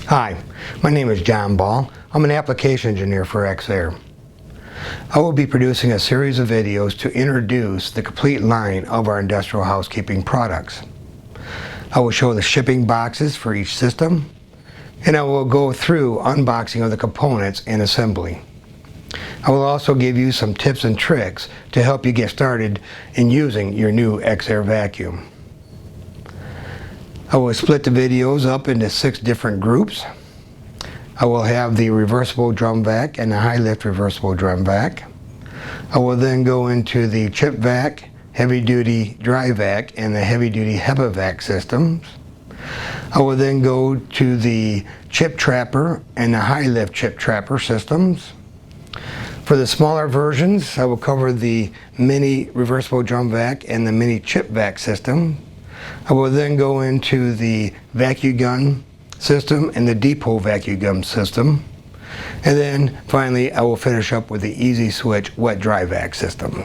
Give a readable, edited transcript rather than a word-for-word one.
Hi, my name is John Ball. I'm an application engineer for EXAIR. I will be producing a series of videos to introduce the complete line of our industrial housekeeping products. I will show the shipping boxes for each system, and I will go through unboxing of the components and assembly. I will also give you some tips and tricks to help you get started in using your new EXAIR vacuum. I will split the videos up into 6 different groups. I will have the reversible drum vac and the high lift reversible drum vac. I will then go into the chip vac, heavy duty dry vac, and the heavy duty HEPA vac systems. I will then go to the chip trapper and the high lift chip trapper systems. For the smaller versions, I will cover the mini reversible drum vac and the mini chip vac system. I will then go into the vacuum gun system and the depot vacuum gun system. And then finally I will finish up with the easy switch wet dry vac system.